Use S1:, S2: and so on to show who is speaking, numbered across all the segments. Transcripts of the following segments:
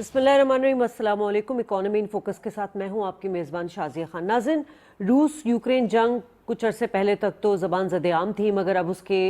S1: बिस्मिल्लाहिर्रहमानिर्रहीम, अस्सलाम वालेकुम। इकोनॉमी इन फोकस के साथ मैं हूं आपकी मेज़बान शाजिया खान। नाज़रीन, रूस यूक्रेन जंग कुछ अरसे पहले तक तो ज़बान ज़द-ए-आम थी, मगर अब उसके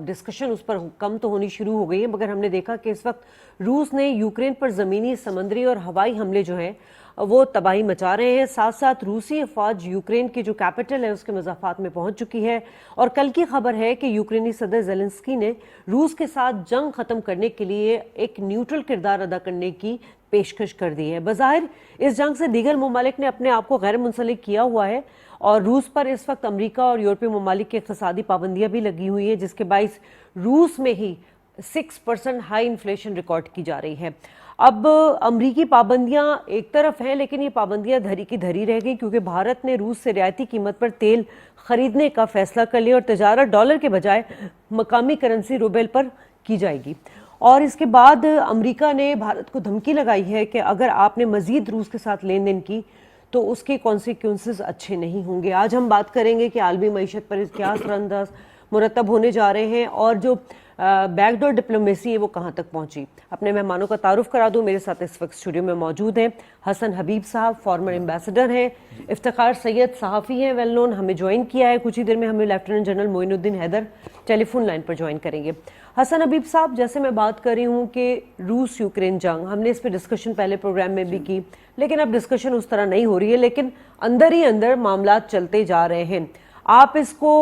S1: डिस्कशन उस पर कम तो होनी शुरू हो गई है। मगर हमने देखा कि इस वक्त रूस ने यूक्रेन पर ज़मीनी, समंदरी और हवाई हमले जो हैं वो तबाही मचा रहे हैं। साथ साथ रूसी अफवाज यूक्रेन की जो कैपिटल है उसके मज़ाफ़ात में पहुंच चुकी है। और कल की खबर है कि यूक्रेनी सदर ज़ेलेंस्की ने रूस के साथ जंग ख़त्म करने के लिए एक न्यूट्रल किरदार अदा करने की पेशकश कर दी है। बज़ाहिर इस जंग से दीगर ममालिक ने अपने आप को गैर मुंसलिक किया हुआ है और रूस पर इस वक्त अमरीका और यूरोपीय ममालिक की इक़्तिसादी पाबंदियां भी लगी हुई हैं, जिसके बाइस रूस में ही 6% हाई इन्फ्लेशन रिकॉर्ड की जा रही है। अब अमरीकी पाबंदियां एक तरफ हैं, लेकिन ये पाबंदियां धरी की धरी रह गई, क्योंकि भारत ने रूस से रियायती कीमत पर तेल खरीदने का फैसला कर लिया और तजारत डॉलर के बजाय मकामी करेंसी रूबेल पर की जाएगी। और इसके बाद अमरीका ने भारत को धमकी लगाई है कि अगर आपने मजीद रूस के साथ लेन देन की तो उसके कॉन्सिक्वेंसेस अच्छे नहीं होंगे। आज हम बात करेंगे कि आलमी मईशत पर क्या असरअंदाज मुरतब होने जा रहे हैं और जो बैकडोर डिप्लोमेसी है वो कहाँ तक पहुंची। अपने मेहमानों का तारुफ करा दूं। मेरे साथ इस वक्त स्टूडियो में मौजूद हैं हसन हबीब साहब, फॉर्मर एम्बेसडर हैं। इफ्तिखार सैयद सहाफ़ी हैं, वेल नोन, हमें ज्वाइन किया है। कुछ ही देर में हमें lieutenant general Moinuddin Haider telephone line पर ज्वाइन करेंगे। हसन हबीब साहब, जैसे मैं बात कर रही हूँ कि रूस यूक्रेन जंग, हमने इस पर डिस्कशन पहले प्रोग्राम में भी की, लेकिन अब डिस्कशन उस तरह नहीं हो रही है, लेकिन अंदर ही अंदर मामला चलते जा रहे हैं। आप इसको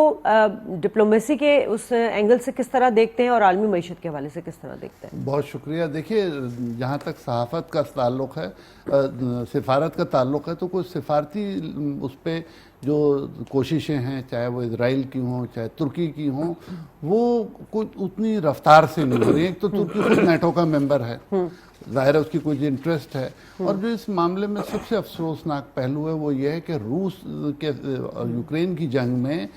S1: डिप्लोमेसी के उस एंगल से किस तरह देखते हैं और आलमी मईशत के हवाले से किस तरह देखते हैं?
S2: बहुत शुक्रिया। देखिए, जहाँ तक सहाफ़त का ताल्लुक़ है, सिफारत का ताल्लुक़ है, तो कुछ सिफारती उस पर जो कोशिशें हैं, चाहे वो इजराइल की हों चाहे तुर्की की हों, वो कुछ उतनी रफ्तार से नहीं हो रही है। एक तो तुर्की खुद नेटो का मेंबर है, ज़ाहिर है उसकी कुछ इंटरेस्ट है। और जो इस मामले में सबसे अफसोसनाक पहलू है वो ये है कि रूस के यूक्रेन की जंग में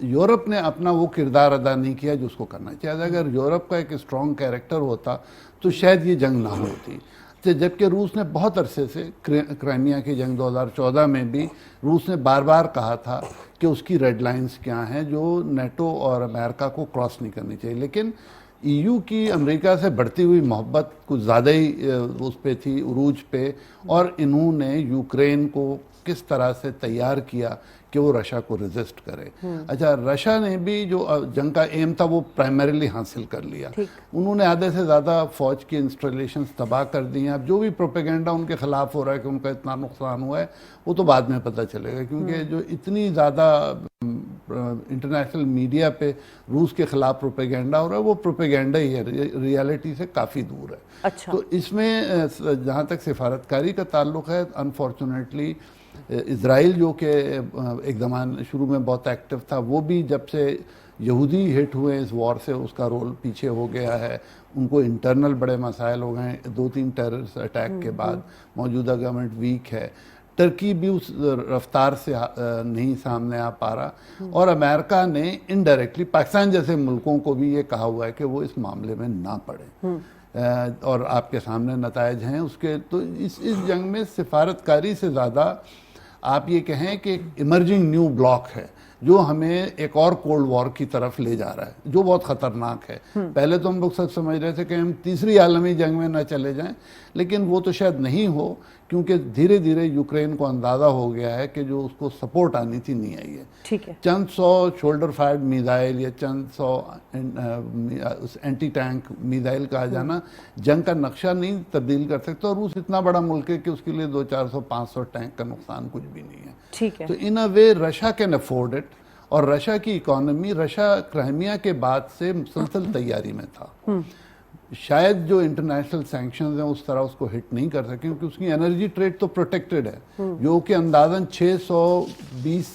S2: यूरोप ने अपना वो किरदार अदा नहीं किया जो उसको करना चाहिए। अगर यूरोप का एक स्ट्रॉन्ग कैरेक्टर होता तो शायद ये जंग ना होती। जबकि रूस ने बहुत अरसे से, क्राइमिया की जंग 2014 में भी रूस ने बार बार कहा था कि उसकी रेड लाइंस क्या हैं जो नेटो और अमेरिका को क्रॉस नहीं करनी चाहिए। लेकिन ईयू की अमेरिका से बढ़ती हुई मोहब्बत कुछ ज़्यादा ही उस पे थी, उरूज पे, और इन्होंने यूक्रेन को किस तरह से तैयार किया कि वो रशिया को रेजिस्ट करे। अच्छा, रशिया ने भी जो जंग का एम था वो प्राइमरीली हासिल कर लिया। उन्होंने आधे से ज़्यादा फौज की इंस्टॉलेशंस तबाह कर दी हैं। अब जो भी प्रोपेगेंडा उनके ख़िलाफ़ हो रहा है कि उनका इतना नुकसान हुआ है, वो तो बाद में पता चलेगा, क्योंकि जो इतनी ज़्यादा इंटरनेशनल मीडिया पे रूस के ख़िलाफ़ प्रोपेगेंडा हो रहा है वो प्रोपेगेंडा ही है, रियलिटी से काफ़ी दूर है।
S1: अच्छा।
S2: तो इसमें जहाँ तक सिफारतकारी का ताल्लुक़ है, अनफॉर्चुनेटली इज़राइल जो कि एक ज़माने शुरू में बहुत एक्टिव था, वो भी जब से यहूदी हिट हुए इस वॉर से उसका रोल पीछे हो गया है। उनको इंटरनल बड़े मसाइल हो गए, 2-3 टेररिस्ट अटैक के बाद मौजूदा गवर्नमेंट वीक है। टर्की भी उस रफ्तार से नहीं सामने आ पा रहा, और अमेरिका ने इनडायरेक्टली पाकिस्तान जैसे मुल्कों को भी ये कहा हुआ है कि वो इस मामले में ना पड़े। और आपके सामने नतायज हैं उसके। तो इस जंग में सिफारतकारी से ज़्यादा आप ये कहें कि इमर्जिंग न्यू ब्लॉक है जो हमें एक और कोल्ड वॉर की तरफ ले जा रहा है, जो बहुत ख़तरनाक है। पहले तो हम लोग सब समझ रहे थे कि हम तीसरी आलमी जंग में न चले जाएं, लेकिन वो तो शायद नहीं हो, क्योंकि धीरे धीरे यूक्रेन को अंदाज़ा हो गया है कि जो उसको सपोर्ट आनी थी नहीं आई है।
S1: ठीक है।
S2: चंद 100 शोल्डर फायर्ड मिसाइल या चंद 100 एंटी टैंक मिसाइल का आ जाना जंग का नक्शा नहीं तब्दील कर सकता। और रूस इतना बड़ा मुल्क है कि उसके लिए 200-400-500 टैंक का नुकसान कुछ भी नहीं है।
S1: ठीक है।
S2: तो इन अ वे रशिया कैन अफोर्ड इट, और रशिया की इकोनॉमी, रशिया क्राइमिया के बाद से मुसलसल तैयारी में था। शायद जो इंटरनेशनल सैंक्शंस हैं उस तरह उसको हिट नहीं कर सके, क्योंकि उसकी एनर्जी ट्रेड तो प्रोटेक्टेड है, जो कि अंदाजन 620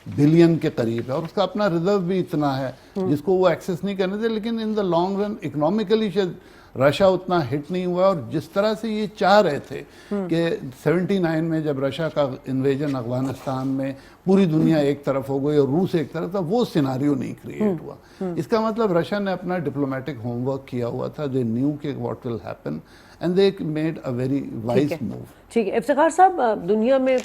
S2: बिलियन के करीब है, और उसका अपना रिजर्व भी इतना है जिसको वो एक्सेस नहीं करने थे। लेकिन in the long run economically शायद रशिया उतना हिट नहीं हुआ। और जिस तरह से ये चाह रहे थे कि 79 में जब रशिया का इन्वेजन अफगानिस्तान में पूरी दुनिया एक तरफ हो गई और रूस एक तरफ था, वो सिनारियो नहीं क्रिएट हुआ। इसका मतलब रशिया ने अपना डिप्लोमेटिक होमवर्क किया हुआ था। दे न्यू के what will happen and they made a very wise move.
S1: ठीक है। इफ्तिखार साहब, दुनिया में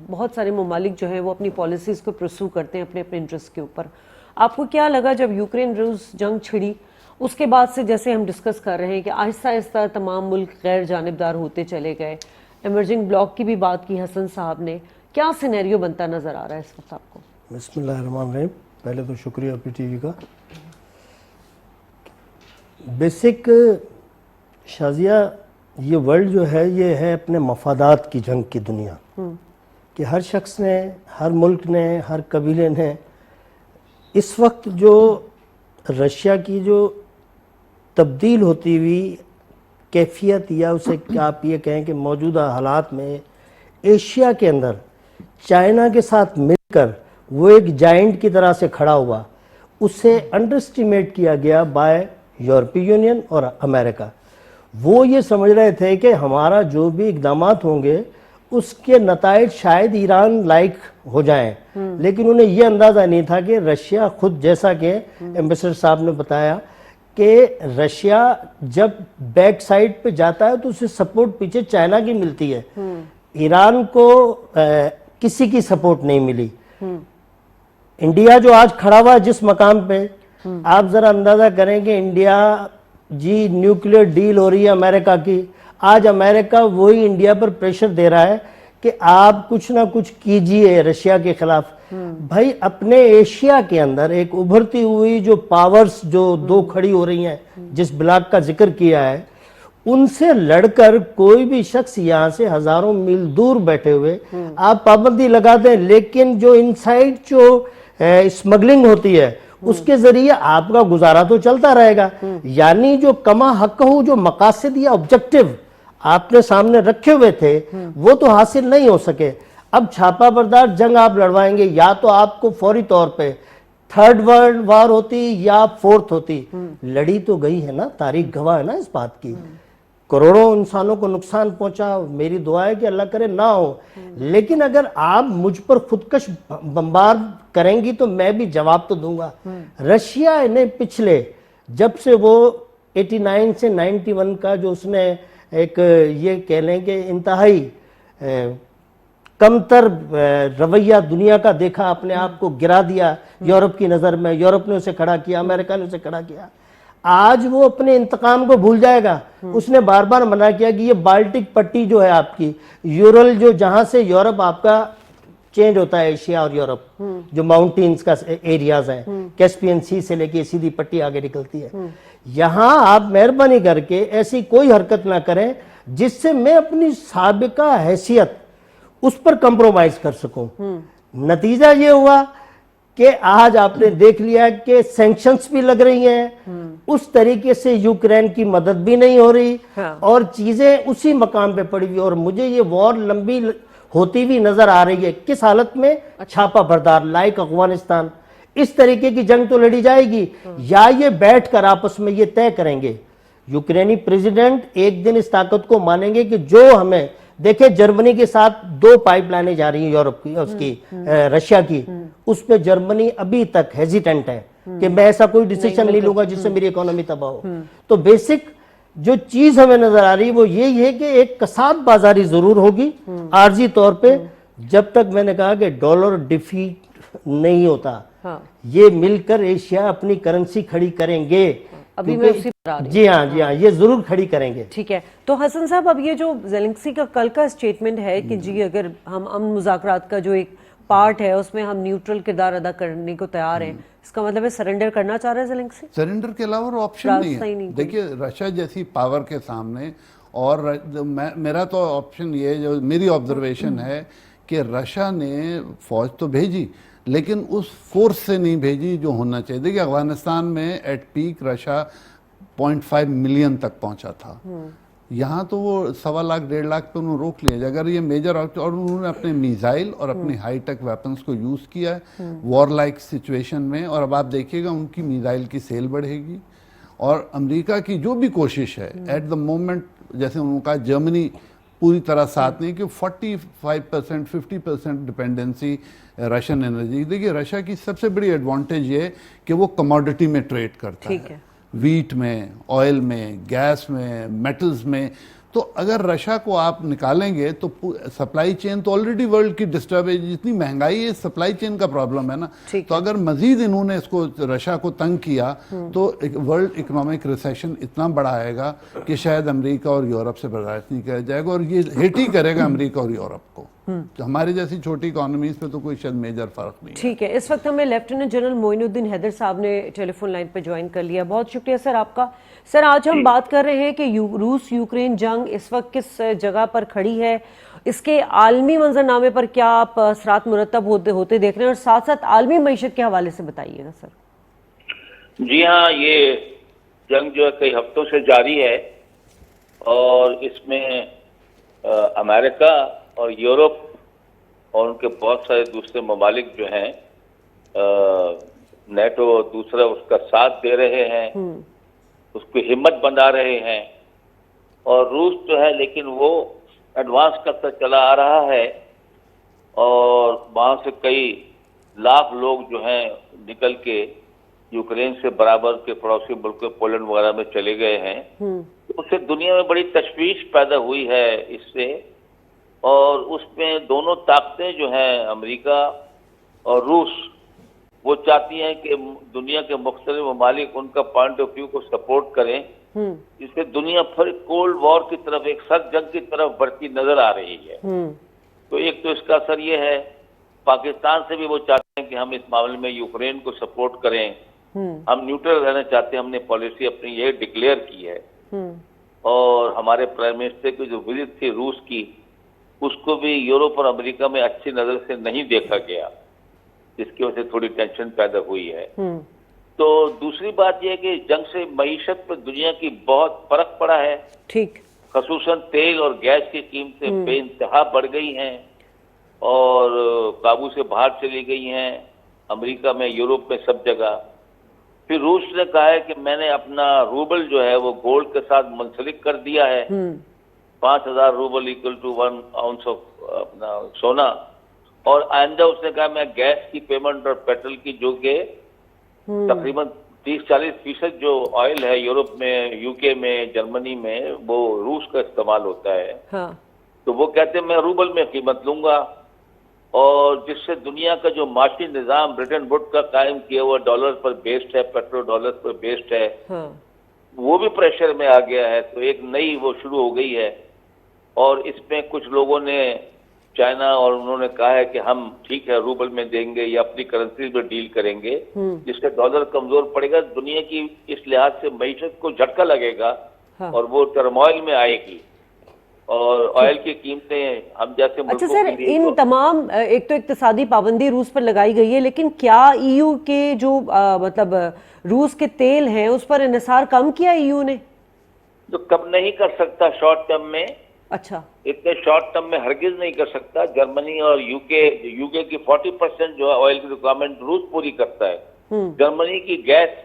S1: बहुत सारे ममालिक जो हैं वो अपनी पॉलिसीज़ को प्रसू करते हैं अपने अपने इंटरेस्ट के ऊपर। आपको क्या लगा जब यूक्रेन रूस जंग छिड़ी उसके बाद से जैसे हम डिस्कस कर रहे हैं कि आहिस्ता आहिस्ता तमाम मुल्क गैर जानिबदार होते चले गए, इमर्जिंग ब्लॉक की भी बात की हसन साहब ने, क्या सिनेरियो बनता नजर आ रहा है इस वक्त आपको?
S3: बिस्मिल्लाहिर्रहमानिर्रहीम। पहले तो शुक्रिया पीटीवी का। बेसिक शाजिया, ये वर्ल्ड जो है ये है अपने मफादात की जंग की दुनिया, कि हर शख्स ने, हर मुल्क ने, हर कबीले ने इस वक्त जो रशिया की जो तब्दील होती हुई कैफियत, या उसे क्या आप ये कहें कि मौजूदा हालात में एशिया के अंदर चाइना के साथ मिलकर वो एक जाइंट की तरह से खड़ा हुआ, उसे अंडर एस्टिमेट किया गया बाय यूरोपीय यूनियन और अमेरिका। वो ये समझ रहे थे कि हमारा जो भी इकदामात होंगे उसके नताइज शायद ईरान लाइक हो जाएं, लेकिन उन्हें यह अंदाज़ा नहीं था कि रशिया खुद, जैसा कि एम्बेसडर साहब ने बताया कि रशिया जब बैक साइड पे जाता है तो उसे सपोर्ट पीछे चाइना की मिलती है, ईरान को किसी की सपोर्ट नहीं मिली। इंडिया जो आज खड़ा हुआ है जिस मकाम पे, आप जरा अंदाजा करें कि इंडिया जी न्यूक्लियर डील हो रही है अमेरिका की, आज अमेरिका वही इंडिया पर प्रेशर दे रहा है कि आप कुछ ना कुछ कीजिए रशिया के खिलाफ। भाई अपने एशिया के अंदर एक उभरती हुई जो पावर्स जो दो खड़ी हो रही हैं, जिस ब्लॉक का जिक्र किया है, उनसे लड़कर कोई भी शख्स यहाँ से हजारों मील दूर बैठे हुए आप पाबंदी लगा दें, लेकिन जो इनसाइड जो स्मगलिंग होती है उसके जरिए आपका गुजारा तो चलता रहेगा। यानी जो कमा हक हो, जो मकासद या ऑब्जेक्टिव आपने सामने रखे हुए थे वो तो हासिल नहीं हो सके। अब छापा बरदार जंग आप लड़वाएंगे, या तो आपको फौरी तौर पे थर्ड वर्ल्ड वार होती या फोर्थ होती, लड़ी तो गई है ना, तारीख गवाह है ना इस बात की। करोड़ों इंसानों को नुकसान पहुंचा, मेरी दुआ है कि अल्लाह करे ना हो, लेकिन अगर आप मुझ पर खुदकश बमबार करेंगी तो मैं भी जवाब तो दूंगा। रशिया ने पिछले, जब से वो 89 से 91 का जो उसने एक ये कह लें कि इंतहाई कमतर रवैया दुनिया का देखा, अपने आप को गिरा दिया यूरोप की नज़र में, यूरोप ने उसे खड़ा किया, अमेरिका ने उसे खड़ा किया, आज वो अपने इंतकाम को भूल जाएगा। उसने बार बार मना किया कि ये बाल्टिक पट्टी जो है आपकी, यूरल जो जहां से यूरोप आपका चेंज होता है, एशिया और यूरोप जो माउंटेन्स का एरियाज हैं, कैस्पियन सी से लेके सीधी पट्टी आगे निकलती है, यहां आप मेहरबानी करके ऐसी कोई हरकत ना करें जिससे मैं अपनी साबिका हैसियत उस पर कंप्रोमाइज कर सकूं। नतीजा ये हुआ कि आज आपने देख लिया कि सैंक्शंस भी लग रही हैं, उस तरीके से यूक्रेन की मदद भी नहीं हो रही, और चीजें उसी मकाम पे पड़ी हुई। और मुझे ये वॉर लंबी होती हुई नजर आ रही है। किस हालत में? छापा बरदार, लाइक अफगानिस्तान। इस तरीके की जंग तो लड़ी जाएगी, या ये बैठकर आपस में ये तय करेंगे, यूक्रेनी प्रेसिडेंट एक दिन इस ताकत को मानेंगे कि जो हमें देखे, जर्मनी के साथ 2 पाइपलाइनें जा रही हैं यूरोप की, उसकी रशिया की, उस पे जर्मनी अभी तक हेजिटेंट है कि मैं ऐसा कोई डिसीजन नहीं लूंगा जिससे मेरी इकोनॉमी तबाह हो। तो बेसिक जो चीज हमें नजर आ रही है वो यही है कि एक कसाद बाजारी जरूर होगी आर्जी तौर पे, जब तक मैंने कहा कि डॉलर डिफीट नहीं होता। ये मिलकर एशिया अपनी करेंसी खड़ी करेंगे।
S1: अभी मैं उसी पर आ रही हूं।
S3: जी हाँ, ये जरूर खड़ी करेंगे।
S1: ठीक है, तो हसन साहब, अब ये जो ज़ेलेंस्की का कल का स्टेटमेंट है कि जी अगर हम अमन मुज़ाकरात का जो एक पार्ट है उसमें हम न्यूट्रल किरदार अदा करने को तैयार हैं, इसका मतलब है सरेंडर करना चाह रहे हैं ज़ेलेंस्की?
S2: सरेंडर के अलावा ऑप्शन नहीं है। देखिए, रशिया जैसी पावर के सामने, और मेरा तो ऑप्शन ये, जो मेरी ऑब्जर्वेशन है कि रशिया ने फौज तो भेजी, लेकिन उस फोर्स से नहीं भेजी जो होना चाहिए। देखिए, अफगानिस्तान में एट पीक रशिया 0.5 मिलियन तक पहुंचा था, यहाँ तो वो 1.25 लाख 1.5 लाख पे उन्होंने रोक लिया। अगर ये मेजर, और उन्होंने अपने मिसाइल और अपने हाईटेक वेपन्स को यूज़ किया है वॉर लाइक सिचुएशन में, और अब आप देखिएगा उनकी मिसाइल की सेल बढ़ेगी। और अमेरिका की जो भी कोशिश है एट द मोमेंट, जैसे उनका जर्मनी पूरी तरह साथ नहीं, कि 45% 50% डिपेंडेंसी रशियन एनर्जी। देखिए, रशिया की सबसे बड़ी एडवांटेज ये कि वो कमोडिटी में ट्रेड करता है, वीट में, ऑयल में, गैस में, मेटल्स में, तो अगर रशिया को आप निकालेंगे तो सप्लाई चेन तो ऑलरेडी वर्ल्ड की डिस्टर्ब है, जितनी महंगाई है सप्लाई चेन का प्रॉब्लम है ना। तो अगर मजीद इन्होंने इसको रशिया को तंग किया तो वर्ल्ड इकोनॉमिक रिसेशन इतना बड़ा आएगा कि शायद अमेरिका और यूरोप से बर्दाश्त नहीं किया जाएगा, और ये हिट ही करेगा अमेरिका और यूरोप को। तो हमारी जैसी छोटी इकोनॉमीज पे तो कोई शायद मेजर फर्क नहीं।
S1: ठीक है, इस वक्त हमें लेफ्टिनेंट जनरल मोइनुद्दीन हैदर साहब ने टेलीफोन लाइन पर ज्वाइन कर लिया। बहुत शुक्रिया सर आपका। सर, आज हम बात कर रहे हैं कि रूस यूक्रेन जंग इस वक्त किस जगह पर खड़ी है, इसके आलमी मंजरनामे पर क्या आप असरात मुरतब होते देख रहे हैं, और साथ साथ आलमी मईशत के हवाले से बताइएगा सर।
S4: जी हाँ, ये जंग जो है कई हफ्तों से जारी है और इसमें अमेरिका और यूरोप और उनके बहुत सारे दूसरे ममालिक जो हैं, नेटो दूसरा उसका साथ दे रहे हैं, उसकी हिम्मत बना रहे हैं। और रूस जो है लेकिन वो एडवांस करता चला आ रहा है और वहां से कई लाख लोग जो हैं निकल के यूक्रेन से बराबर के पड़ोसी मुल्क पोलैंड वगैरह में चले गए हैं। तो उससे दुनिया में बड़ी तशवीश पैदा हुई है इससे, और उसमें दोनों ताकतें जो हैं अमेरिका और रूस, वो चाहती हैं कि दुनिया के मुख्तलिफ ममालिक उनका पॉइंट ऑफ व्यू को सपोर्ट करें, जिससे दुनिया फिर कोल्ड वॉर की तरफ, एक सर्द जंग की तरफ बढ़ती नजर आ रही है। तो एक तो इसका असर ये है, पाकिस्तान से भी वो चाहते हैं कि हम इस मामले में यूक्रेन को सपोर्ट करें, हम न्यूट्रल रहना चाहते हैं, हमने पॉलिसी अपनी ये डिक्लेयर की है। और हमारे प्राइम मिनिस्टर की जो विजिट थी रूस की, उसको भी यूरोप और अमेरिका में अच्छी नजर से नहीं देखा गया, जिसकी वजह से थोड़ी टेंशन पैदा हुई है। तो दूसरी बात यह है कि जंग से मईशत पर दुनिया की बहुत फर्क पड़ा है।
S1: ठीक,
S4: खसूसन तेल और गैस की कीमतें बेइंतहा बढ़ गई हैं और काबू से बाहर चली गई हैं, अमेरिका में, यूरोप में, सब जगह। फिर रूस ने कहा है कि मैंने अपना रूबल जो है वो गोल्ड के साथ मुंसलिक कर दिया है, 5000 rouble equal to 1 ounce of अपना सोना। और आइंदा उसने कहा मैं गैस की पेमेंट और पेट्रोल की, जो कि तकरीबन 30-40% जो ऑयल है यूरोप में, यूके में, जर्मनी में, वो रूस का इस्तेमाल होता है।
S1: हाँ।
S4: तो वो कहते हैं मैं रूबल में कीमत लूंगा, और जिससे दुनिया का जो माशी निजाम ब्रिटेन वुड का कायम किया हुआ डॉलर पर बेस्ड है, पेट्रो डॉलर पर बेस्ड है,
S1: हाँ।
S4: वो भी प्रेशर में आ गया है। तो एक नई वो शुरू हो गई है, और इसमें कुछ लोगों ने, चाइना, और उन्होंने कहा है कि हम ठीक है रूबल में देंगे या अपनी करेंसी में डील करेंगे, जिससे डॉलर कमजोर पड़ेगा, दुनिया की इस लिहाज से मईशत को झटका लगेगा।
S1: हाँ।
S4: और वो टर्मोइल में आएगी, और ऑयल की कीमतें हम जैसे
S1: अच्छा सर, इन तमाम, एक तो इक्तिसादी पाबंदी रूस पर लगाई गई है, लेकिन क्या ईयू के जो मतलब रूस के तेल हैं उस पर इन्हिसार कम किया ईयू ने?
S4: तो कम नहीं कर सकता शॉर्ट टर्म में।
S1: अच्छा,
S4: इतने शॉर्ट टर्म में हरगिज नहीं कर सकता। जर्मनी और यूके की 40% जो है ऑयल की रिक्वायरमेंट रूस पूरी करता है। जर्मनी की गैस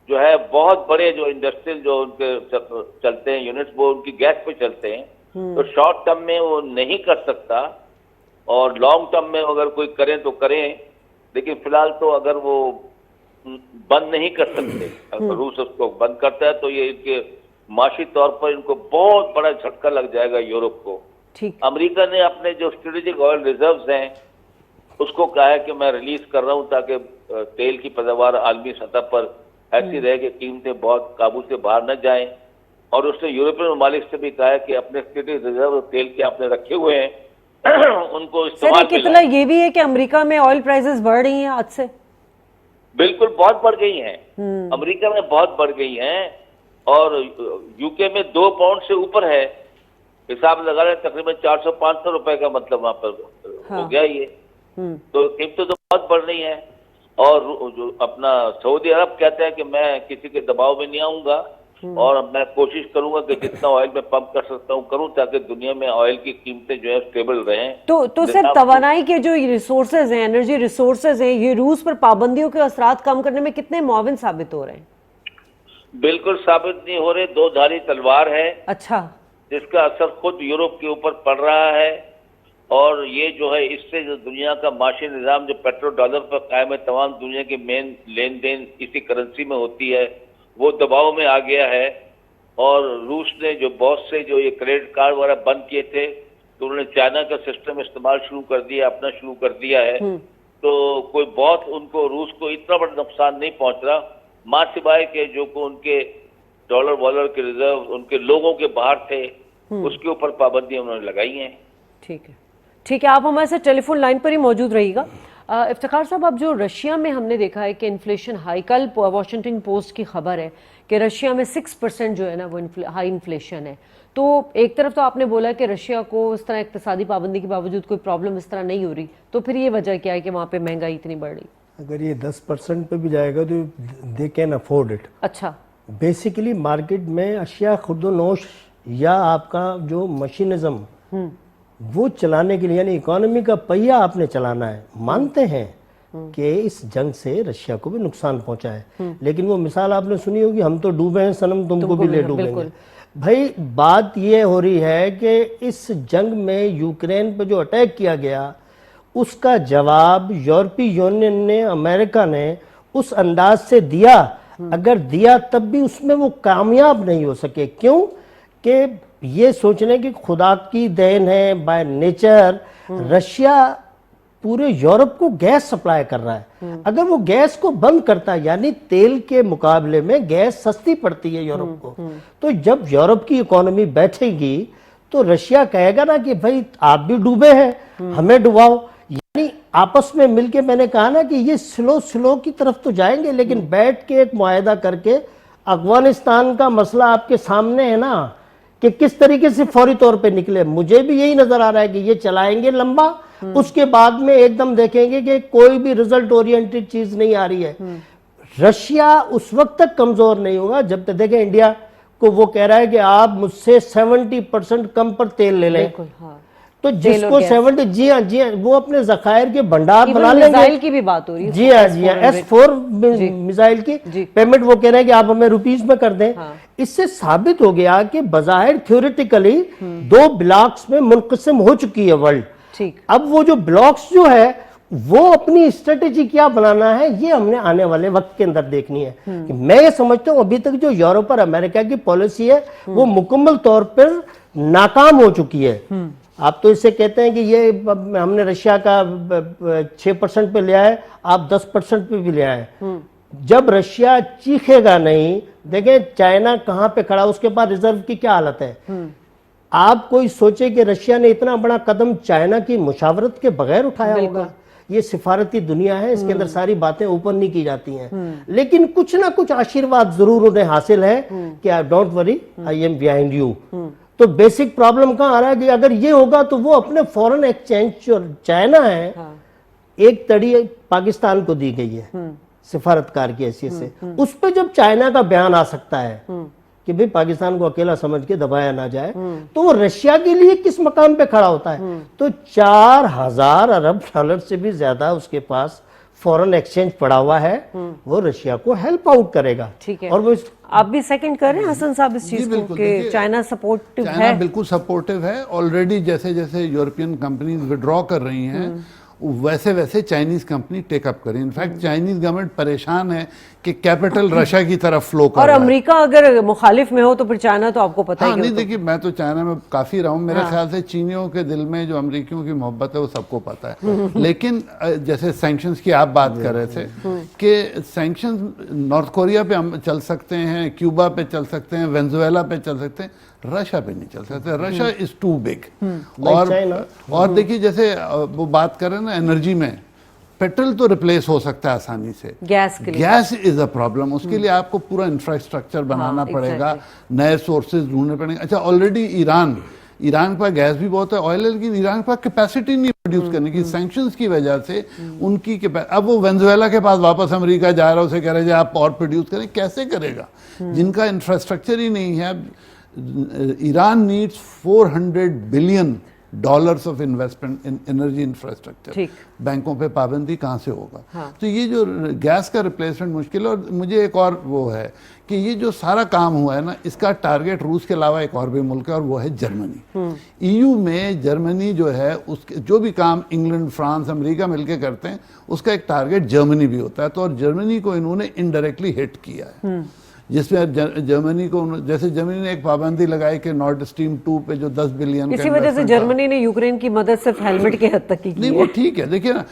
S4: जो है, बहुत बड़े जो इंडस्ट्रियल जो उनके चलते हैं यूनिट्स, वो उनकी गैस पे चलते हैं। तो शॉर्ट टर्म में वो नहीं कर सकता, और लॉन्ग टर्म में अगर कोई करें तो करें, लेकिन फिलहाल तो अगर वो बंद नहीं कर सकते, अगर रूस उसको बंद करता है तो ये इनके माशी तौर पर इनको बहुत बड़ा झटका लग जाएगा यूरोप को।
S1: ठीक।
S4: अमेरिका ने अपने जो स्ट्रेटेजिक ऑयल रिजर्व्स हैं उसको कहा है कि मैं रिलीज कर रहा हूं, ताकि तेल की पैदावार आलमी सतह पर ऐसी रहे कि कीमतें बहुत काबू से बाहर न जाएं। और उसने यूरोपियन ममालिक से भी कहा है कि अपने स्ट्रेटेजिक रिजर्व तेल के आपने रखे हुए हैं उनको इस्तेमाल
S1: सर, कितना ये भी है कि अमेरिका में ऑयल प्राइसेस बढ़ रही हैं आज से?
S4: बिल्कुल, बहुत बढ़ गई हैं। अमेरिका में बहुत बढ़ गई हैं, और यूके में 2 पाउंड से ऊपर है। हिसाब लगा रहे तकरीबन 400-500 रुपए का, मतलब वहां पर
S1: हाँ।
S4: हो गया ये। तो कीमतें तो बहुत बढ़ रही हैं। और जो अपना सऊदी अरब कहता है कि मैं किसी के दबाव में नहीं आऊंगा, और मैं कोशिश करूंगा कि जितना ऑयल में पंप कर सकता हूं करूं, ताकि दुनिया में ऑयल की कीमतें जो है स्टेबल रहें।
S1: तो सर, तवानाई के जो रिसोर्सेज हैं, एनर्जी रिसोर्सेज हैं, ये रूस पर पाबंदियों के असरात कम करने में कितने मुआविन साबित हो रहे हैं?
S4: बिल्कुल साबित नहीं हो रहे, दो धारी तलवार है।
S1: अच्छा।
S4: जिसका असर खुद यूरोप के ऊपर पड़ रहा है, और ये जो है इससे जो दुनिया का माशी निजाम जो पेट्रो डॉलर पर कायम है, तमाम दुनिया की मेन लेन देन इसी करेंसी में होती है, वो दबाव में आ गया है। और रूस ने जो बहुत से जो ये क्रेडिट कार्ड वगैरह बंद किए थे, तो उन्होंने चाइना का सिस्टम इस्तेमाल शुरू कर दिया, अपना शुरू कर दिया है। तो कोई बहुत उनको रूस को इतना बड़ा नुकसान नहीं पहुंच रहा, मां सिवाय के जो को उनके डॉलर वॉलर के रिजर्व उनके लोगों के बाहर थे, उसके ऊपर पाबंदियां उन्होंने लगाई हैं।
S1: ठीक है, ठीक है, आप हमारे साथ टेलीफोन लाइन पर ही मौजूद रहिएगा। इफ्तिखार साहब, अब जो रशिया में हमने देखा है कि इन्फ्लेशन हाई, कल वॉशिंगटन पोस्ट की खबर है कि रशिया में 6% जो है ना वो हाई इन्फ्लेशन है। तो एक तरफ तो आपने बोला कि रशिया को इस तरह इक्तिसादी पाबंदी के बावजूद कोई प्रॉब्लम इस तरह नहीं हो रही, तो फिर ये वजह क्या है कि वहाँ पे महंगाई इतनी बढ़ रही?
S3: अगर ये 10% पे भी जाएगा तो दे कैन अफोर्ड इट।
S1: अच्छा,
S3: बेसिकली मार्केट में अशिया खुर्दोनोश या आपका जो मशीनिज्म वो चलाने के लिए, यानी इकोनॉमी का पहिया आपने चलाना है। मानते हैं कि इस जंग से रशिया को भी नुकसान पहुंचा है, लेकिन वो मिसाल आपने सुनी होगी, हम तो डूबे हैं सनम, तुमको भी ले डूबेंगे। भाई बात ये हो रही है कि इस जंग में यूक्रेन पर जो अटैक किया गया उसका जवाब यूरोपीय यूनियन ने, अमेरिका ने उस अंदाज से दिया। अगर दिया तब भी उसमें वो कामयाब नहीं हो सके। क्यों? कि ये सोचने की खुदा की देन है, बाय नेचर रशिया पूरे यूरोप को गैस सप्लाई कर रहा है। अगर वो गैस को बंद करता है, यानी तेल के मुकाबले में गैस सस्ती पड़ती है यूरोप को, तो जब यूरोप की इकोनॉमी बैठेगी तो रशिया कहेगा ना कि भाई आप भी डूबे हैं, हमें डुबाओ। यानी आपस में मिलके, मैंने कहा ना कि ये स्लो की तरफ तो जाएंगे, लेकिन बैठ के एक मुआहदा करके, अफगानिस्तान का मसला आपके सामने है ना कि किस तरीके से फौरी तौर पे निकले। मुझे भी यही नजर आ रहा है कि ये चलाएंगे लंबा, उसके बाद में एकदम देखेंगे कि कोई भी रिजल्ट ओरिएंटेड चीज नहीं आ रही है। रशिया उस वक्त तक कमजोर नहीं होगा जब तक, देखें इंडिया को वो कह रहा है कि आप मुझसे 70% कम पर तेल ले लें।
S1: हाँ।
S3: तो जिसको 70, जी हाँ, वो अपने जखायर के भंडार बना लेंगे।
S1: मिसाइल की भी बात हो रही है,
S3: जी हाँ, जी हाँ, S4 मिसाइल की पेमेंट वो कह रहे हैं कि आप हमें रुपीस में कर दें। हाँ। इससे साबित हो गया कि बजाहिर थ्योरेटिकली 2 ब्लॉक्स में मुनक़सिम हो चुकी है वर्ल्ड।
S1: ठीक।
S3: अब वो जो ब्लॉक्स जो है वो अपनी स्ट्रेटेजी क्या बनाना है, ये हमने आने वाले वक्त के अंदर देखनी है। कि मैं ये समझता हूँ अभी तक जो यूरोप और अमेरिका की पॉलिसी है वो मुकम्मल तौर पर नाकाम हो चुकी है। आप तो इससे कहते हैं कि ये हमने रशिया का 6% पे लिया है, आप 10% पे भी लिया है। जब रशिया चीखेगा नहीं, देखें चाइना कहां पे खड़ा, उसके पास रिजर्व की क्या हालत है। आप कोई सोचे कि रशिया ने इतना बड़ा कदम चाइना की मुशावरत के बगैर उठाया होगा? ये सिफारती दुनिया है, इसके अंदर सारी बातें ऊपर नहीं की जाती हैं, लेकिन कुछ ना कुछ आशीर्वाद जरूर उन्हें हासिल है कि don't worry, I am behind you. तो बेसिक प्रॉब्लम कहां आ रहा है कि अगर ये होगा तो वो अपने फॉरेन एक्सचेंज जो चाइना है, एक तड़ी पाकिस्तान को दी गई है सिफारतकार की हैसियत से, उस पर जब चाइना का बयान आ सकता है कि भाई पाकिस्तान को अकेला समझ के दबाया ना जाए, तो वो रशिया के लिए किस मकाम पे खड़ा होता है। तो 4000 अरब डॉलर से भी ज्यादा उसके पास फॉरेन एक्सचेंज पड़ा हुआ है, वो रशिया को हेल्प आउट करेगा।
S1: ठीक है।
S3: और वो
S1: आप भी सेकंड कर रहे हैं हसन साहब इस चीज को कि चाइना सपोर्टिव है?
S2: चाइना बिल्कुल सपोर्टिव है। ऑलरेडी जैसे जैसे यूरोपियन कंपनीज विड्रॉ कर रही हैं, वैसे वैसे चाइनीज कंपनी टेकअप करें। इनफैक्ट चाइनीज गवर्नमेंट परेशान है कि कैपिटल रशिया की तरफ फ्लो कर
S1: और
S2: रहा है।
S1: अमेरिका अगर मुखालिफ में हो तो फिर चाइना तो आपको पता
S2: हाँ,
S1: ही
S2: नहीं
S1: है।
S2: देखिए, मैं तो चाइना में काफी रहा हूँ, मेरे ख्याल से चीनियों के दिल में जो अमेरिकियों की मोहब्बत है वो सबको पता है। लेकिन जैसे सैंक्शंस की आप बात कर रहे थे कि सैंक्शंस नॉर्थ कोरिया पे हम चल सकते हैं, क्यूबा पे चल सकते हैं, वेनेजुएला पे चल सकते हैं, रशिया पे नहीं चल सकते। Russia is too big. और देखिए जैसे वो बात करें ना एनर्जी में, पेट्रोल तो रिप्लेस हो सकता है आसानी से,
S1: गैस के लिए
S2: गैस इज अ प्रॉब्लम। उसके लिए आपको पूरा इंफ्रास्ट्रक्चर बनाना पड़ेगा, नए सोर्सेज ढूंढने पड़ेंगे। अच्छा, ऑलरेडी ईरान के पास गैस भी बहुत है, ऑयल है, लेकिन ईरान के पास कैपेसिटी नहीं प्रोड्यूस करने की, सैंक्शंस की वजह से उनकी अब वो वेनेजुएला के पास वापस अमेरिका जा रहा है, उसे कह रहे हैं आप और प्रोड्यूस करें, कैसे करेगा जिनका इंफ्रास्ट्रक्चर ही नहीं है। Iran needs $400 billion of investment in energy infrastructure. बैंकों पे पाबंदी कहाँ से होगा? हाँ। तो ये जो गैस का रिप्लेसमेंट मुश्किल है। और मुझे एक और वो है कि ये जो सारा काम हुआ है ना, इसका टारगेट रूस के अलावा एक और भी मुल्क है, और वो है जर्मनी। ईयू में जर्मनी जो है, उसके जो भी काम इंग्लैंड, फ्रांस, अमेरिका मिलकर करते हैं, उसका एक टारगेट जर्मनी भी होता है। तो और जर्मनी को इन्होंने इनडायरेक्टली हिट किया है। जिसमें अब जर्मनी को जैसे जर्मनी ने एक पाबंदी लगाई कि नॉर्ड स्ट्रीम 2 पे जो 10 बिलियन
S1: इसी वजह से जर्मनी ने यूक्रेन की मदद सिर्फ हेलमेट की हद तक की
S2: नहीं, वो ठीक है, देखिए ना,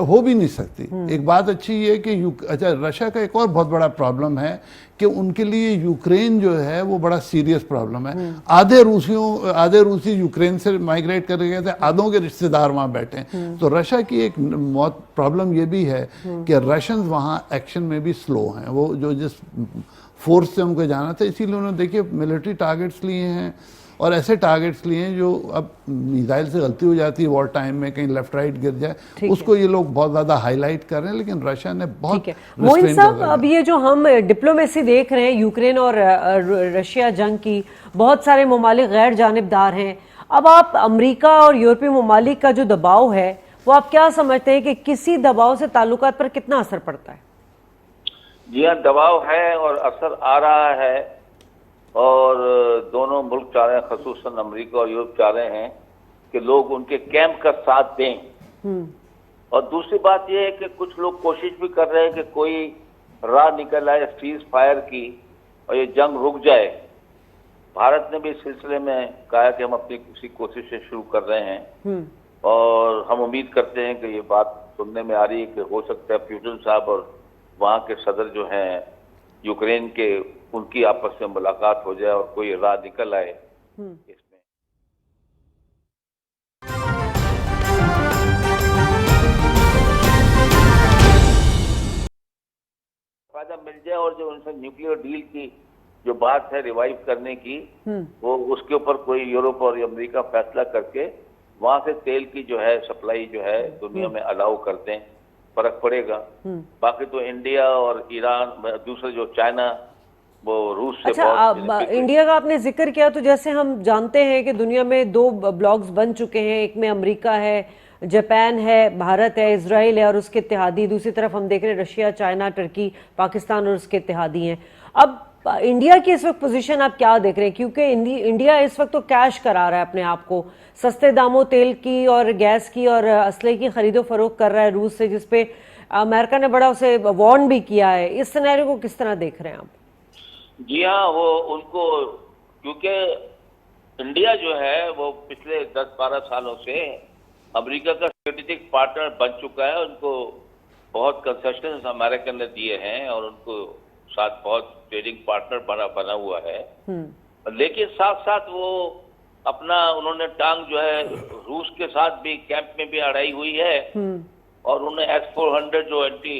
S2: हो भी नहीं सकती। एक बात अच्छी ये है कि अच्छा, रशिया का एक और बहुत बड़ा प्रॉब्लम है कि उनके लिए यूक्रेन जो है वो बड़ा सीरियस प्रॉब्लम है। आधे रूसी यूक्रेन से माइग्रेट कर गए थे, आधों के रिश्तेदार वहां बैठे हैं। तो रशिया की एक बहुत प्रॉब्लम ये भी है कि रशियंस वहां एक्शन में भी स्लो हैं। वो जो जिस फोर्स से उनको जाना था, इसीलिए उन्होंने देखिए मिलिट्री टारगेट्स लिए हैं और ऐसे टारगेट्स लिए हैं जो अब मिसाइल से गलती हो जाती है वॉर टाइम में, कहीं लेफ्ट राइट गिर जाए, उसको ये लोग बहुत ज्यादा हाईलाइट कर रहे हैं, लेकिन रशिया ने बहुत
S1: मोइन साहब, अब ये जो हम डिप्लोमेसी देख रहे हैं यूक्रेन और रशिया जंग की, बहुत सारे ममालिक गैर जानिबदार हैं। अब आप अमेरिका और यूरोपीय ममालिक का जो दबाव है वो आप क्या समझते हैं कि किसी दबाव से ताल्लुकात पर कितना असर पड़ता है?
S4: जी हाँ, दबाव है और असर आ रहा है, और दोनों मुल्क चाह रहे हैं, खसूसन अमेरिका और यूरोप चाह रहे हैं कि लोग उनके कैंप का साथ दें। और दूसरी बात यह है कि कुछ लोग कोशिश भी कर रहे हैं कि कोई राह निकल आए सीज फायर की और ये जंग रुक जाए। भारत ने भी इस सिलसिले में कहा कि हम अपनी किसी कोशिशें शुरू कर रहे हैं, और हम उम्मीद करते हैं कि ये बात सुनने में आ रही है कि हो सकता है पुतिन साहब और वहाँ के सदर जो हैं यूक्रेन के, उनकी आपस में मुलाकात हो जाए और कोई राह निकल आए इसमें। फायदा मिल जाए, और जो उनसे न्यूक्लियर डील की जो बात है रिवाइव करने की, वो उसके ऊपर कोई यूरोप और अमेरिका फैसला करके वहां से तेल की जो है सप्लाई जो है दुनिया में अलाउ कर दें, फर्क पड़ेगा। बाकी तो इंडिया और ईरान, दूसरे जो चाइना, वो रूस से
S1: अच्छा, इंडिया का आपने जिक्र किया, तो जैसे हम जानते हैं कि दुनिया में 2 ब्लॉक्स बन चुके हैं, एक में अमेरिका है, जापान है, भारत है, इजराइल है और उसके इत्तेहादी, दूसरी तरफ हम देख रहे हैं रशिया, चाइना, टर्की, पाकिस्तान और उसके इत्तेहादी हैं। अब इंडिया की इस वक्त पोजीशन आप क्या देख रहे हैं? क्योंकि इंडिया इस वक्त तो कैश करा रहा है अपने आप को, सस्ते दामों तेल की और गैस की और असले की खरीदो फरोख्त कर रहा है रूस से, जिसपे अमेरिका ने बड़ा उसे वार्न भी किया है। इस सिनेरियो को किस तरह देख रहे हैं आप?
S4: जी हाँ, वो उनको, क्योंकि इंडिया जो है वो पिछले 10-12 सालों से अमेरिका का स्ट्रेटेजिक पार्टनर बन चुका है। उनको बहुत कंसेशंस अमेरिका ने दिए हैं और उनको साथ बहुत ट्रेडिंग पार्टनर बना हुआ है। लेकिन साथ साथ वो अपना, उन्होंने टांग जो है रूस के साथ भी कैंप में भी अड़ाई हुई है, और उन्होंने S-400 जो एंटी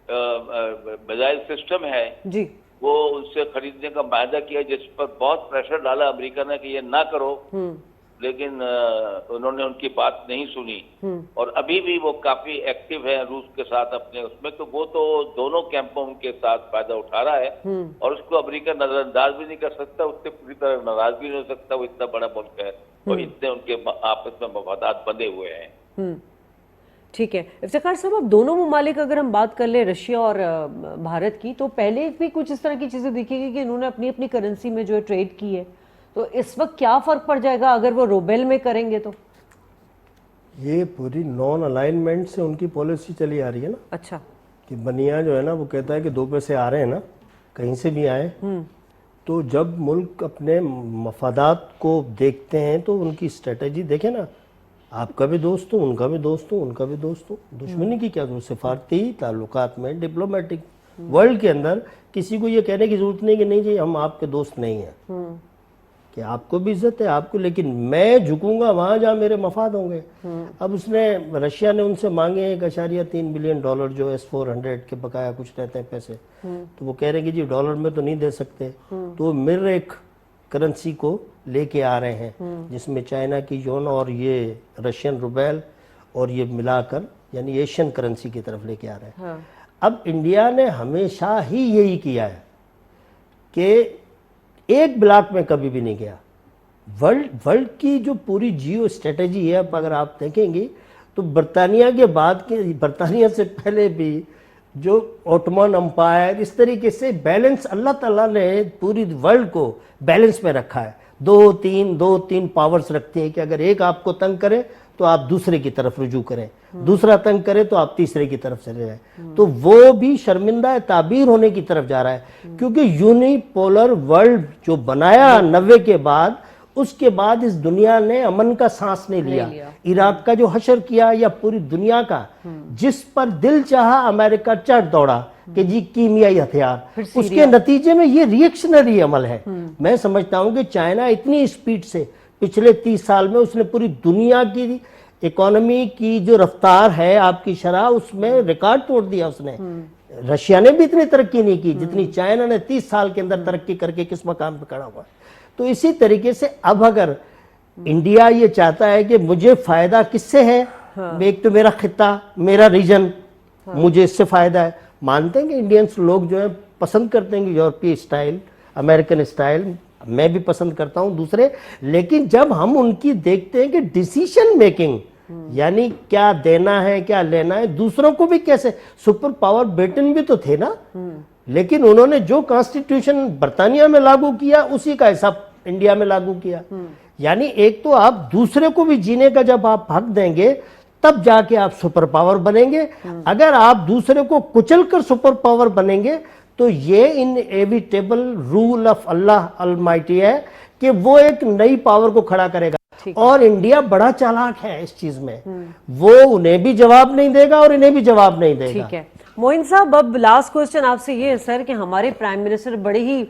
S4: मिसाइल सिस्टम है
S1: जी,
S4: वो उनसे खरीदने का वायदा किया, जिस पर बहुत प्रेशर डाला अमेरिका ने कि ये ना करो, लेकिन उन्होंने उनकी बात नहीं सुनी। और अभी भी वो काफी एक्टिव है रूस के साथ अपने उसमें, तो वो तो दोनों कैंपों के साथ फायदा उठा रहा है, और उसको अमेरिका नजरअंदाज भी नहीं कर सकता, उससे पूरी तरह नाराज भी नहीं हो सकता। वो इतना बड़ा मुल्क है और इतने उनके आपस में मफादात बंधे हुए हैं।
S1: ठीक है। इफ्तिखार साहब, अब दोनों ममालिक अगर हम बात कर ले रशिया और भारत की, तो पहले भी कुछ इस तरह की चीजें दिखेगी कि इन्होंने अपनी अपनी करेंसी में जो है ट्रेड की है, तो इस वक्त क्या फर्क पड़ जाएगा अगर वो रूबेल में करेंगे? तो
S3: ये पूरी नॉन अलाइनमेंट से उनकी पॉलिसी चली आ रही है ना।
S1: अच्छा,
S3: कि बनिया जो है ना वो कहता है कि 2 पैसे आ रहे हैं ना, कहीं से भी आए, तो जब मुल्क अपने मफादात को देखते हैं तो उनकी स्ट्रेटेजी देखे ना, आपका भी दोस्त हूँ, उनका भी दोस्त हूँ, उनका भी दोस्त हूँ, दुश्मनी की क्या जरूरत? सिफारती ताल्लुकात में, डिप्लोमेटिक वर्ल्ड के अंदर किसी को ये कहने की जरूरत नहीं कि नहीं जी हम आपके दोस्त नहीं हैं, कि आपको भी इज्जत है आपको, लेकिन मैं झुकूंगा वहां जहां मेरे मफाद होंगे। अब उसने, रशिया ने उनसे मांगे $1.3 बिलियन जो S-400 के बकाया कुछ रहते हैं पैसे, तो वो कह रहे हैं कि जी डॉलर में तो नहीं दे सकते, तो वो मिर एक करेंसी को लेके आ रहे हैं, जिसमें चाइना की योन और ये रशियन रूबेल और ये मिलाकर यानी एशियन करेंसी की तरफ लेके आ रहे हैं। अब इंडिया ने हमेशा ही यही किया है कि एक ब्लॉक में कभी भी नहीं गया। वर्ल्ड की जो पूरी जियो स्ट्रेटेजी है, अब अगर आप देखेंगे तो बरतानिया के बाद के, बरतानिया से पहले भी जो ओटमन अम्पायर, इस तरीके से बैलेंस अल्लाह ताला ने पूरी वर्ल्ड को बैलेंस में रखा है। 2-3 पावर्स रखती हैं कि अगर एक आपको तंग करे तो आप दूसरे की तरफ रुजू करें। दूसरा तंग करे तो आप तीसरे की तरफ चले जाए। तो वो भी शर्मिंदा ताबीर होने की तरफ जा रहा है, क्योंकि यूनिपोलर वर्ल्ड जो बनाया 90 के बाद, उसके बाद इस दुनिया ने अमन का सांस नहीं लिया। इराक का जो हशर किया या पूरी दुनिया का, जिस पर दिल चाहा अमेरिका चढ़ दौड़ा कि जी कीमियाई हथियार, उसके नतीजे में ये रिएक्शनरी अमल है। मैं समझता हूं कि चाइना इतनी स्पीड से पिछले 30 साल में उसने पूरी दुनिया की इकोनॉमी की जो रफ्तार है, आपकी शरह, उसमें रिकॉर्ड तोड़ दिया उसने। रशिया ने भी इतनी तरक्की नहीं की जितनी चाइना ने 30 साल के अंदर तरक्की करके किस मकाम पर खड़ा हुआ। तो इसी तरीके से अब अगर इंडिया ये चाहता है कि मुझे फायदा किससे है, एक तो मेरा खिता, मेरा रीजन, मुझे इससे फायदा है। मानते हैं कि इंडियंस लोग जो है पसंद करते हैं यूरोपीय स्टाइल, अमेरिकन स्टाइल, मैं भी पसंद करता हूं दूसरे, लेकिन जब हम उनकी देखते हैं कि डिसीजन मेकिंग, यानी क्या देना है क्या लेना है, दूसरों को भी कैसे, सुपर पावर ब्रिटेन भी तो थे ना, लेकिन उन्होंने जो कॉन्स्टिट्यूशन बर्तानिया में लागू किया उसी का हिसाब इंडिया में लागू किया। यानी एक तो आप दूसरे को भी जीने का जब आप हक देंगे तब जाके आप सुपर पावर बनेंगे। अगर आप दूसरे को कुचल कर सुपर पावर बनेंगे तो ये inevitable rule of Allah Almighty है कि वो एक नई पावर को खड़ा करेगा। और इंडिया बड़ा चालाक है इस चीज में, वो उन्हें भी जवाब नहीं देगा और इन्हें भी जवाब नहीं देगा।
S1: ठीक है मोइन साहब, अब लास्ट क्वेश्चन आपसे ये है सर कि हमारे प्राइम मिनिस्टर बड़े ही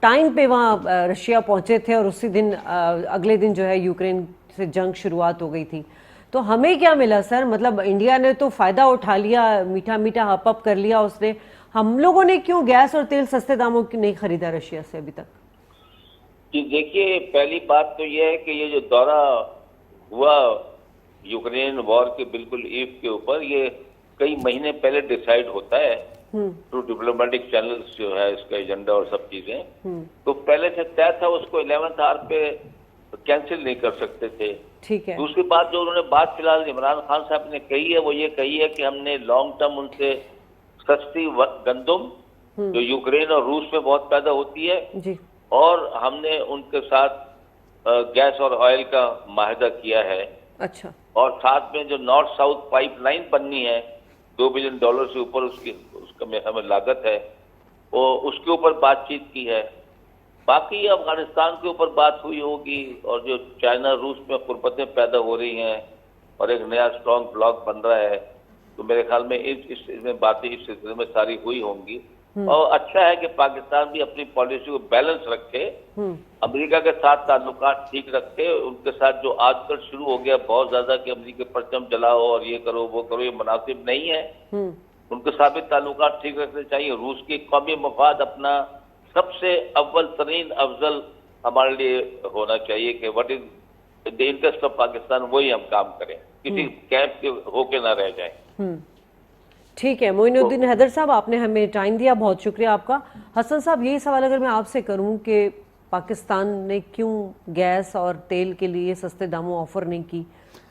S1: टाइम पे वहाँ रशिया पहुंचे थे और उसी दिन अगले दिन जो है यूक्रेन से जंग शुरुआत हो गई थी, तो हमें क्या मिला सर? मतलब इंडिया ने तो फायदा उठा लिया, मीठा मीठा हप कर लिया उसने, हम लोगों ने क्यों गैस और तेल सस्ते दामों की नहीं खरीदा रशिया से अभी तक?
S4: जी देखिए, पहली बात तो यह है कि ये जो दौरा हुआ यूक्रेन वॉर के बिल्कुल ईव के ऊपर, ये कई महीने पहले डिसाइड होता है थ्रू डिप्लोमेटिक चैनल्स जो है, इसका एजेंडा और सब चीजें तो पहले से तय था, उसको 11th आवर पे कैंसिल नहीं कर सकते थे।
S1: ठीक है।
S4: दूसरी बात जो उन्होंने बात फिलहाल इमरान खान साहब ने कही है, वो ये कही है कि हमने लॉन्ग टर्म उनसे सस्ती गंदम जो यूक्रेन और रूस में बहुत पैदा होती है
S1: जी,
S4: और हमने उनके साथ गैस और ऑयल का माहिदा किया है।
S1: अच्छा।
S4: और साथ में जो नॉर्थ साउथ पाइपलाइन बननी है $2 बिलियन से ऊपर उसका हमें लागत है, वो उसके ऊपर बातचीत की है। बाकी अफगानिस्तान के ऊपर बात हुई होगी, और जो चाइना रूस में कुर्बतें पैदा हो रही हैं और एक नया स्ट्रॉन्ग ब्लॉक बन रहा है, तो मेरे ख्याल में इसमें बातें इस सिलसिले में सारी हुई होंगी। और अच्छा है कि पाकिस्तान भी अपनी पॉलिसी को बैलेंस रखे, अमेरिका के साथ ताल्लुकात ठीक रखे। उनके साथ जो आजकल शुरू हो गया बहुत ज्यादा कि अमेरिका परचम जलाओ और ये करो वो करो, ये मुनासिब नहीं है। उनके साथ भी ताल्लुकात ठीक रखने चाहिए। रूस की कौमी मफाद अपना सबसे अव्वल तरीन अफजल हमारे लिए होना चाहिए कि what is the interest of Pakistan, वही हम काम करें, किसी कैंप के होके ना रह जाए।
S1: ठीक है मोइनुद्दीन हैदर साहब, आपने हमें टाइम दिया, बहुत शुक्रिया आपका। हसन साहब, यही सवाल अगर मैं आपसे करूं कि पाकिस्तान ने क्यों गैस और तेल के लिए सस्ते दामों ऑफर नहीं की,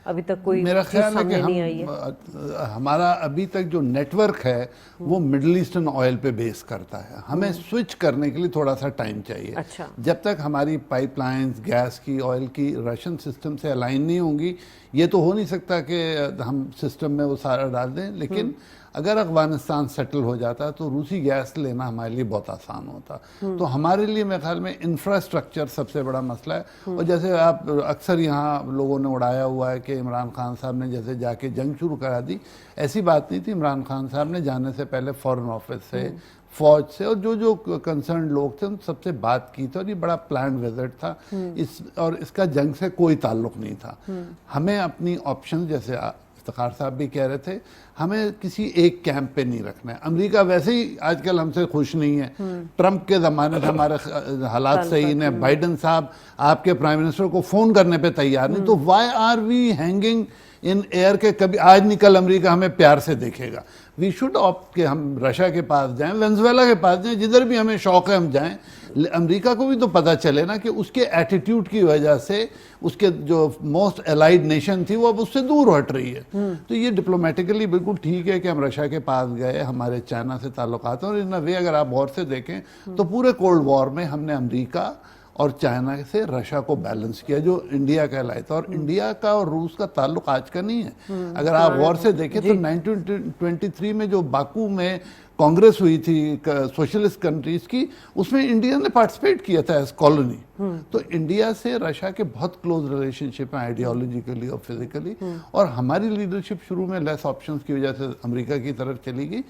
S1: अभी तक कोई
S2: मेरा ख्याल है कि
S1: नहीं आई है।
S2: हमारा अभी तक जो नेटवर्क है वो मिडल ईस्टर्न ऑयल पे बेस करता है। हमें स्विच करने के लिए थोड़ा सा टाइम चाहिए।
S1: अच्छा।
S2: जब तक हमारी पाइपलाइंस गैस की ऑयल की रशियन सिस्टम से अलाइन नहीं होंगी, ये तो हो नहीं सकता कि हम सिस्टम में वो सारा डाल दें, लेकिन अगर अफगानिस्तान सेटल हो जाता तो रूसी गैस लेना हमारे लिए बहुत आसान होता। तो हमारे लिए मेरे ख्याल में इंफ्रास्ट्रक्चर सबसे बड़ा मसला है। और जैसे आप अक्सर यहाँ लोगों ने उड़ाया हुआ है कि इमरान खान साहब ने जैसे जाके जंग शुरू करा दी, ऐसी बात नहीं थी। इमरान खान साहब ने जाने से पहले फॉरेन ऑफिस से, फौज से और जो कंसर्न लोग थे उन सबसे बात की थी, और ये बड़ा प्लान विजिट था। और इसका जंग से कोई ताल्लुक नहीं था। हमें अपनी ऑप्शन, जैसे इफ्तिखार साहब भी कह रहे थे, हमें किसी एक कैंप पे नहीं रखना है। अमेरिका वैसे ही आजकल हमसे खुश नहीं है। ट्रंप के ज़माने से हमारे हालात सही ने, बाइडन साहब आपके प्राइम मिनिस्टर को फ़ोन करने पे तैयार नहीं, तो why are we hanging in air के कभी आज निकल अमेरिका हमें प्यार से देखेगा। वी शुड ऑप्ट कि हम रशिया के पास जाएं, वेनेजुएला के पास जाएं, जिधर भी हमें शौक है हम जाएं। अमेरिका को भी तो पता चले ना कि उसके एटीट्यूड की वजह से उसके जो मोस्ट एलाइड नेशन थी वो अब उससे दूर हट रही है। तो ये डिप्लोमेटिकली बिल्कुल ठीक है कि हम रशिया के पास गए, हमारे चाइना से ताल्लुकात हैं। और इन वे अगर आप गौर से देखें तो पूरे कोल्ड वॉर में हमने अमेरिका और चाइना से रशिया को बैलेंस किया, जो इंडिया कहलाए था। और इंडिया का और रूस का ताल्लुक आज का नहीं है। अगर आप गौर से देखें तो 1923 में जो बाकू में कांग्रेस हुई थी सोशलिस्ट कंट्रीज की, उसमें इंडिया ने पार्टिसिपेट किया था एज कॉलोनी। तो इंडिया से रशिया के बहुत क्लोज रिलेशनशिप है आइडियोलॉजिकली और फिजिकली। और हमारी लीडरशिप शुरू में लेस ऑप्शंस की वजह से अमेरिका की तरफ चली गई,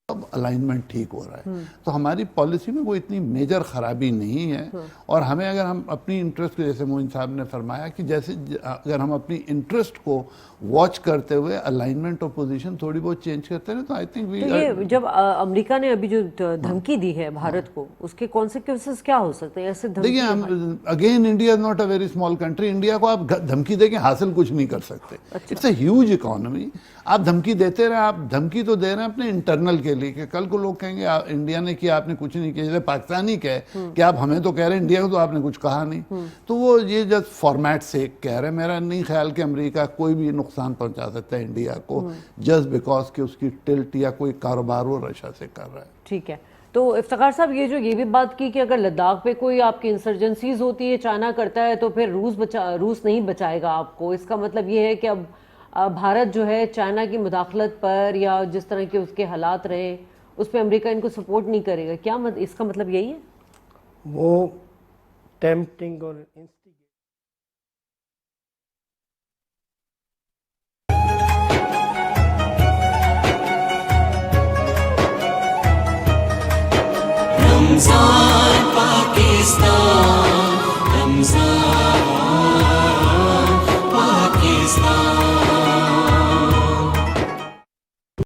S2: अब अलाइनमेंट ठीक हो रहा है। तो हमारी पॉलिसी में कोई इतनी मेजर खराबी नहीं है। और हमें अगर हम अपनी इंटरेस्ट को, जैसे मोइन साहब ने फरमाया कि जैसे अगर हम अपनी इंटरेस्ट को वॉच करते हुए अलाइनमेंट ऑफ पोजीशन थोड़ी बहुत चेंज करते हैं तो आई थिंक वी।
S1: तो ये जब अमेरिका ने अभी जो धमकी दी है भारत को, उसके कॉन्सिक्वेंसेस क्या हो सकते हैं? ऐसे
S2: देखिए, हम again India is not a very small country. India को आप धमकी देके हासिल कुछ नहीं कर सकते। It's a huge economy. आप धमकी देते रहे, आप धमकी तो दे रहे हैं अपने इंटरनल के लिए कि कल को लोग कहेंगे इंडिया ने किया, आपने कुछ नहीं किया। जैसे पाकिस्तानी कहे कि आप हमें तो कह रहे हैं इंडिया को, तो आपने कुछ कहा नहीं। तो वो ये जस्ट फॉर्मेट से कह रहे हैं। मेरा नहीं ख्याल कि अमेरिका कोई भी नुकसान पहुंचा सकता है इंडिया को जस्ट बिकॉज कि उसकी टिल्ट या कोई कारोबार वो रशिया से कर रहा है।
S1: ठीक है। तो इफ्तिखार साहब, ये भी बात की कि अगर लद्दाख पे कोई आपकी इंसर्जेंसीज होती है, चाइना करता है, तो फिर रूस नहीं बचाएगा आपको। इसका मतलब ये है कि अब भारत जो है चाइना की मुदाखलत पर या जिस तरह के उसके हालात रहे उस पर अमेरिका इनको सपोर्ट नहीं करेगा। क्या इसका मतलब यही है?
S3: वो टेम्पटिंग और
S5: Ramzan